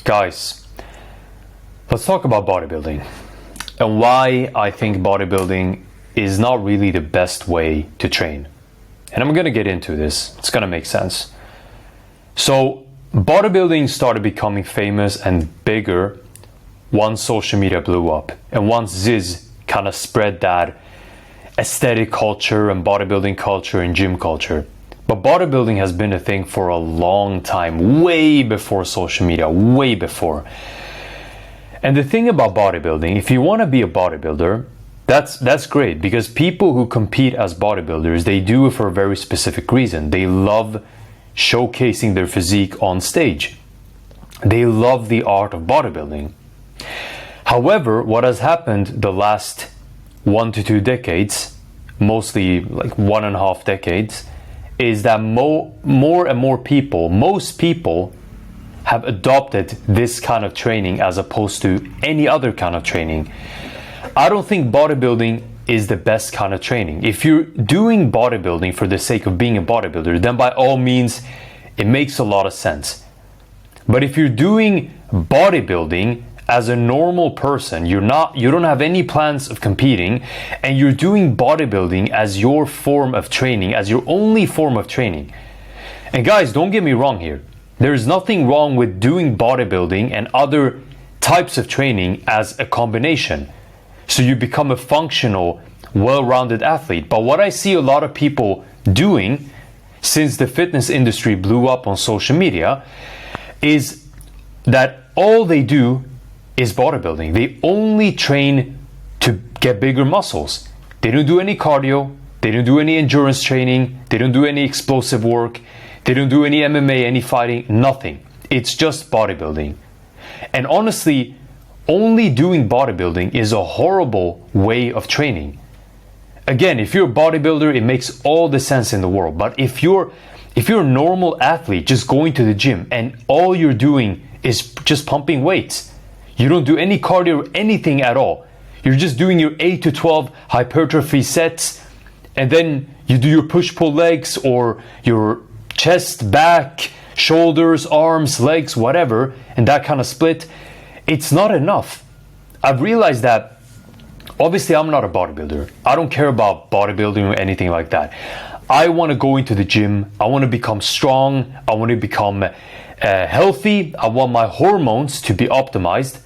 Guys, let's talk about bodybuilding and why I think bodybuilding is not really the best way to train. And I'm gonna get into this, it's gonna make sense. So, bodybuilding started becoming famous and bigger once social media blew up and once Ziz kind of spread that aesthetic culture and bodybuilding culture and gym culture. But bodybuilding has been a thing for a long time, way before social media, way before. And the thing about bodybuilding, if you want to be a bodybuilder, that's great, because people who compete as bodybuilders, they do it for a very specific reason. They love showcasing their physique on stage. They love the art of bodybuilding. However, what has happened the last 1 to 2 decades, mostly like 1.5 decades, is that more and more people, most people have adopted this kind of training as opposed to any other kind of training. I don't think bodybuilding is the best kind of training. If you're doing bodybuilding for the sake of being a bodybuilder, then by all means, it makes a lot of sense. But if you're doing bodybuilding as a normal person, you don't have any plans of competing, and you're doing bodybuilding as your form of training, as your only form of training. And guys, don't get me wrong here. There's nothing wrong with doing bodybuilding and other types of training as a combination. So you become a functional, well-rounded athlete. But what I see a lot of people doing since the fitness industry blew up on social media is that all they do is bodybuilding. They only train to get bigger muscles. They don't do any cardio, they don't do any endurance training, they don't do any explosive work, they don't do any MMA, any fighting, nothing. It's just bodybuilding. And honestly, only doing bodybuilding is a horrible way of training. Again, if you're a bodybuilder, it makes all the sense in the world. But if you're a normal athlete just going to the gym and all you're doing is just pumping weights, you don't do any cardio or anything at all, you're just doing your 8 to 12 hypertrophy sets, and then you do your push-pull legs or your chest, back, shoulders, arms, legs, whatever, and that kind of split, it's not enough. I've realized that, obviously I'm not a bodybuilder. I don't care about bodybuilding or anything like that. I want to go into the gym, I want to become strong, I want to become healthy, I want my hormones to be optimized,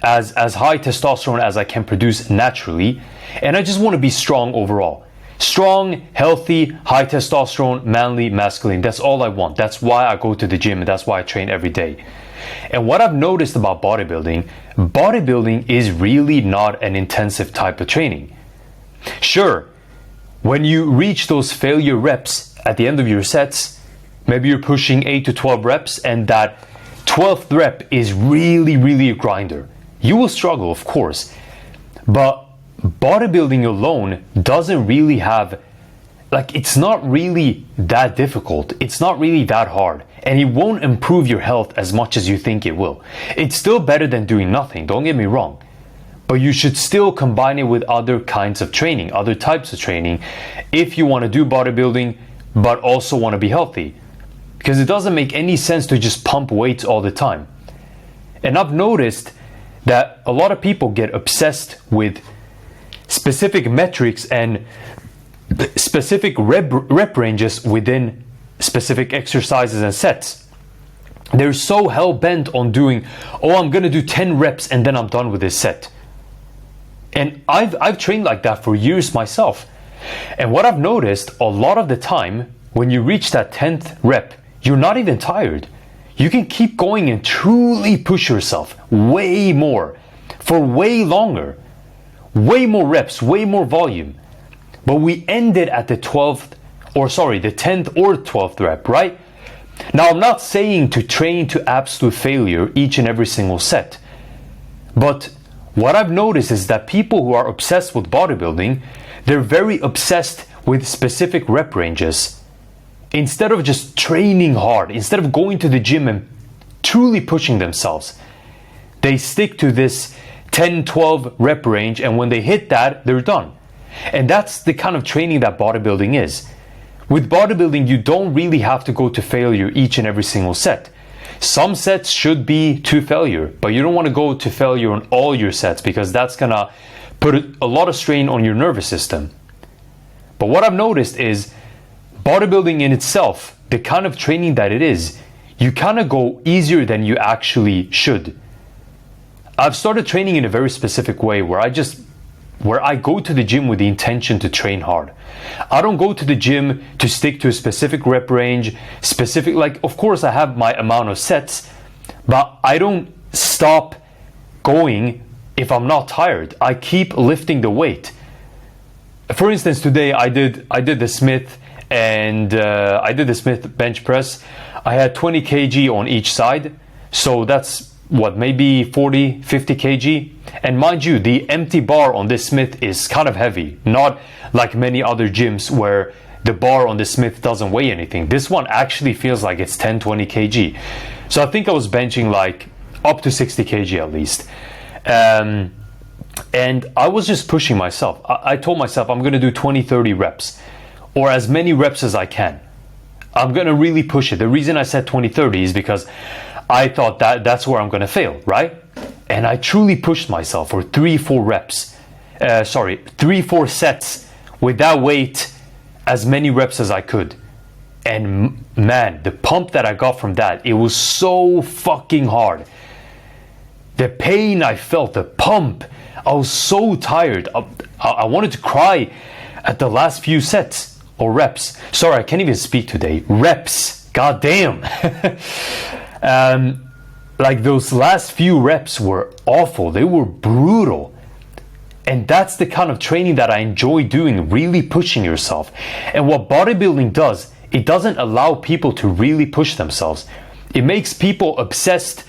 as high testosterone as I can produce naturally, and I just want to be strong overall. Strong, healthy, high testosterone, manly, masculine. That's all I want. That's why I go to the gym and that's why I train every day. And what I've noticed about bodybuilding is really not an intensive type of training. Sure, when you reach those failure reps at the end of your sets, maybe you're pushing 8 to 12 reps and that 12th rep is really a grinder. You will struggle, of course, but bodybuilding alone doesn't really have, it's not really that difficult. It's not really that hard, and it won't improve your health as much as you think it will. It's still better than doing nothing, don't get me wrong, but you should still combine it with other kinds of training, other types of training, if you want to do bodybuilding but also want to be healthy, because it doesn't make any sense to just pump weights all the time. And I've noticed that a lot of people get obsessed with specific metrics and specific rep ranges within specific exercises and sets. They're so hell-bent on doing, I'm gonna do 10 reps and then I'm done with this set. And I've trained like that for years myself. And what I've noticed, a lot of the time, when you reach that 10th rep, you're not even tired. You can keep going and truly push yourself way more, for way longer, way more reps, way more volume. But we ended at the 10th or 12th rep, right? Now, I'm not saying to train to absolute failure each and every single set, but what I've noticed is that people who are obsessed with bodybuilding, they're very obsessed with specific rep ranges. Instead of just training hard, instead of going to the gym and truly pushing themselves, they stick to this 10-12 rep range, and when they hit that, they're done. And that's the kind of training that bodybuilding is. With bodybuilding, you don't really have to go to failure each and every single set. Some sets should be to failure, but you don't want to go to failure on all your sets because that's gonna put a lot of strain on your nervous system. But what I've noticed is bodybuilding in itself, the kind of training that it is, you kind of go easier than you actually should. I've started training in a very specific way where I go to the gym with the intention to train hard. I don't go to the gym to stick to a specific rep range, like, of course I have my amount of sets, but I don't stop going if I'm not tired. I keep lifting the weight. For instance, today I did the Smith and I did the Smith bench press. I had 20 kg on each side, so that's what, maybe 40, 50 kg. And mind you, the empty bar on this Smith is kind of heavy, not like many other gyms where the bar on the Smith doesn't weigh anything. This one actually feels like it's 10, 20 kg. So I think I was benching like up to 60 kg at least. And I was just pushing myself. I told myself I'm gonna do 20, 30 reps, or as many reps as I can. I'm gonna really push it. The reason I said 20, 30 is because I thought that's where I'm gonna fail, right? And I truly pushed myself for 3-4 reps. 3-4 sets with that weight, as many reps as I could. And man, the pump that I got from that, it was so fucking hard. The pain I felt, the pump, I was so tired. I wanted to cry at the last few sets or reps. Sorry, I can't even speak today. Reps, god damn. Like those last few reps were awful. They were brutal. And that's the kind of training that I enjoy doing, really pushing yourself. And what bodybuilding does, it doesn't allow people to really push themselves. It makes people obsessed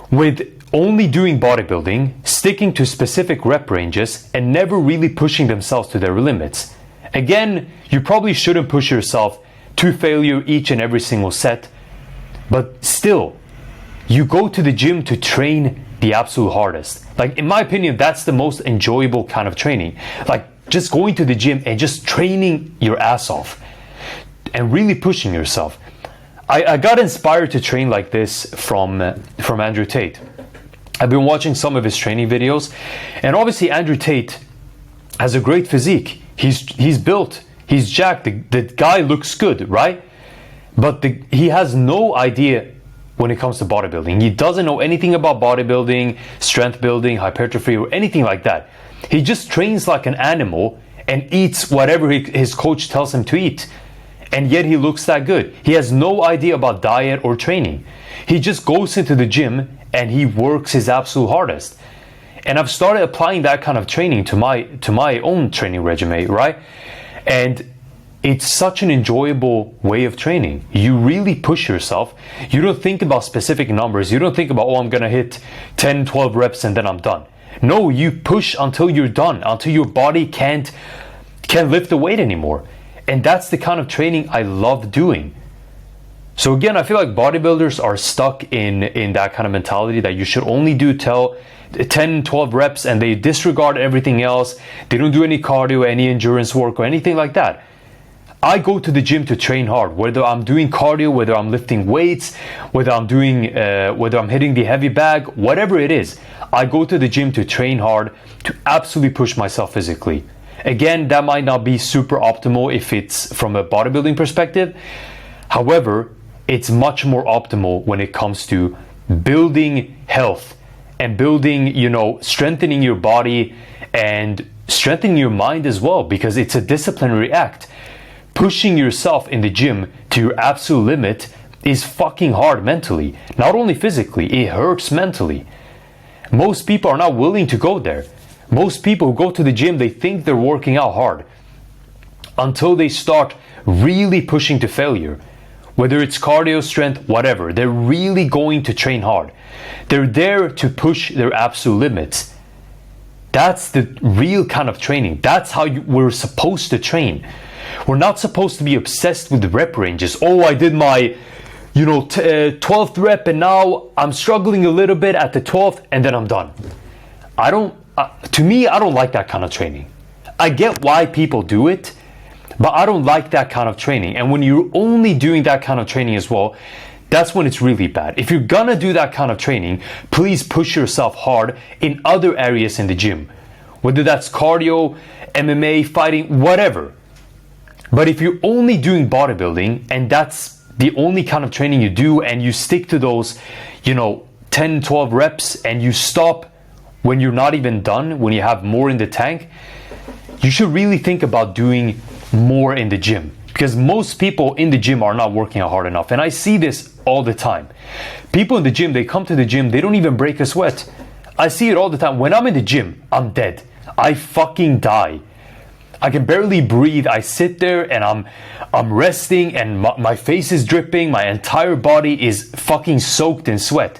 with only doing bodybuilding, sticking to specific rep ranges, and never really pushing themselves to their limits. Again, you probably shouldn't push yourself to failure each and every single set, but still, you go to the gym to train the absolute hardest. Like, in my opinion, that's the most enjoyable kind of training. Like, just going to the gym and just training your ass off and really pushing yourself. I got inspired to train like this from Andrew Tate. I've been watching some of his training videos, and obviously Andrew Tate has a great physique. He's built, he's jacked, the guy looks good, right? But he has no idea when it comes to bodybuilding. He doesn't know anything about bodybuilding, strength building, hypertrophy, or anything like that. He just trains like an animal and eats whatever his coach tells him to eat. And yet he looks that good. He has no idea about diet or training. He just goes into the gym and he works his absolute hardest. And I've started applying that kind of training to my own training regimen, right? And it's such an enjoyable way of training. You really push yourself. You don't think about specific numbers. You don't think about, oh, I'm gonna hit 10, 12 reps and then I'm done. No, you push until you're done, until your body can't lift the weight anymore. And that's the kind of training I love doing. So again, I feel like bodybuilders are stuck in that kind of mentality that you should only do 10, 12 reps and they disregard everything else. They don't do any cardio, any endurance work or anything like that. I go to the gym to train hard, whether I'm doing cardio, whether I'm lifting weights, whether I'm hitting the heavy bag, whatever it is. I go to the gym to train hard, to absolutely push myself physically. Again, that might not be super optimal if it's from a bodybuilding perspective. However, it's much more optimal when it comes to building health and building, strengthening your body and strengthening your mind as well, because it's a disciplinary act. Pushing yourself in the gym to your absolute limit is fucking hard mentally. Not only physically, it hurts mentally. Most people are not willing to go there. Most people who go to the gym, they think they're working out hard until they start really pushing to failure. Whether it's cardio, strength, whatever, they're really going to train hard. They're there to push their absolute limits. That's the real kind of training. That's how we're supposed to train. We're not supposed to be obsessed with the rep ranges. Oh, I did my 12th rep and now I'm struggling a little bit at the 12th and then I'm done. To me, I don't like that kind of training. I get why people do it, but I don't like that kind of training. And when you're only doing that kind of training as well, That's when it's really bad. If you're gonna do that kind of training, please push yourself hard in other areas in the gym. Whether that's cardio, MMA, fighting, whatever. But if you're only doing bodybuilding and that's the only kind of training you do and you stick to those, 10, 12 reps and you stop when you're not even done, when you have more in the tank, you should really think about doing more in the gym. Because most people in the gym are not working hard enough. And I see this all the time. People in the gym, they come to the gym, they don't even break a sweat. I see it all the time. When I'm in the gym, I'm dead. I fucking die. I can barely breathe. I sit there and I'm resting and my face is dripping. My entire body is fucking soaked in sweat.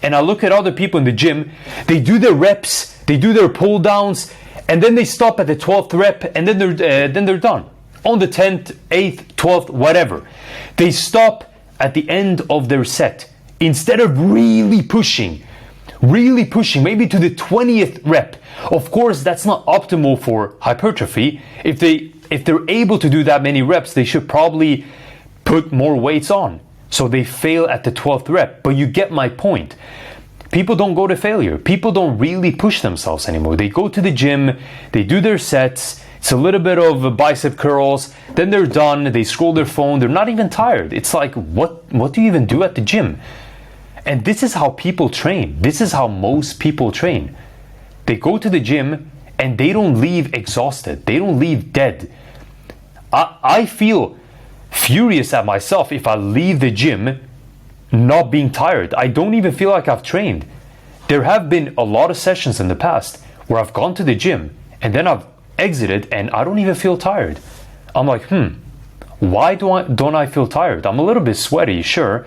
And I look at other people in the gym, they do their reps, they do their pull downs, and then they stop at the 12th rep and then they're done. On the 10th, 8th, 12th, whatever. They stop at the end of their set instead of really pushing, maybe to the 20th rep. Of course, that's not optimal for hypertrophy. If they're able to do that many reps, they should probably put more weights on. So they fail at the 12th rep. But you get my point. People don't go to failure. People don't really push themselves anymore. They go to the gym, they do their sets, it's a little bit of bicep curls, then they're done, they scroll their phone, they're not even tired. It's like, what do you even do at the gym? And this is how people train. This is how most people train. They go to the gym and they don't leave exhausted. They don't leave dead. I feel furious at myself if I leave the gym not being tired. I don't even feel like I've trained. There have been a lot of sessions in the past where I've gone to the gym and then I've exited and I don't even feel tired. I'm like, why don't I feel tired? I'm a little bit sweaty, sure.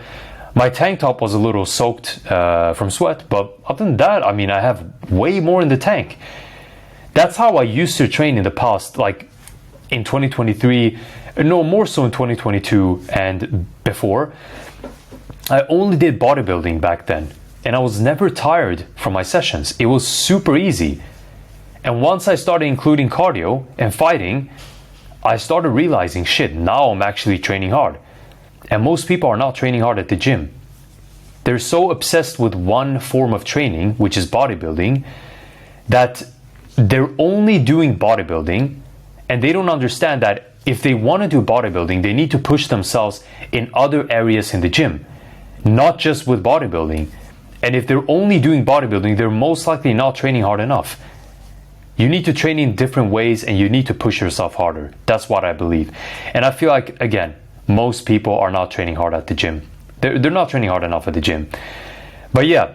My tank top was a little soaked from sweat, but other than that, I have way more in the tank. That's how I used to train in the past, like in 2023, no, more so in 2022 and before. I only did bodybuilding back then, and I was never tired from my sessions. It was super easy. And once I started including cardio and fighting, I started realizing, shit, now I'm actually training hard. And most people are not training hard at the gym. They're so obsessed with one form of training, which is bodybuilding, that they're only doing bodybuilding, and they don't understand that if they want to do bodybuilding, they need to push themselves in other areas in the gym, not just with bodybuilding. And if they're only doing bodybuilding, they're most likely not training hard enough. You need to train in different ways and you need to push yourself harder. That's what I believe. And I feel like, again, most people are not training hard at the gym. They're not training hard enough at the gym. But yeah,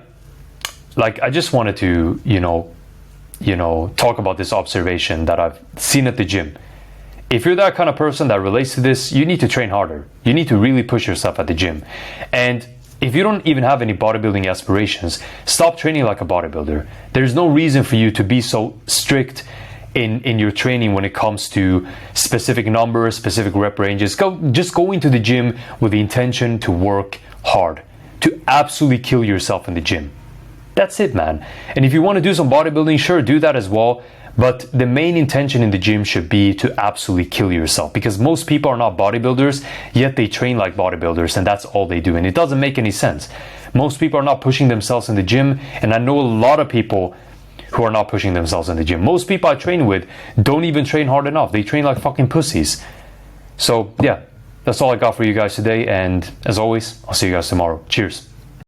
like I just wanted to, talk about this observation that I've seen at the gym. If you're that kind of person that relates to this, you need to train harder. You need to really push yourself at the gym. And if you don't even have any bodybuilding aspirations, stop training like a bodybuilder. There's no reason for you to be so strict in your training when it comes to specific numbers, specific rep ranges. Just go into the gym with the intention to work hard, to absolutely kill yourself in the gym. That's it, man. And if you want to do some bodybuilding, sure, do that as well. But the main intention in the gym should be to absolutely kill yourself, because most people are not bodybuilders, yet they train like bodybuilders, and that's all they do. And it doesn't make any sense. Most people are not pushing themselves in the gym, and I know a lot of people who are not pushing themselves in the gym. Most people I train with don't even train hard enough. They train like fucking pussies. So yeah, that's all I got for you guys today. And as always, I'll see you guys tomorrow. Cheers.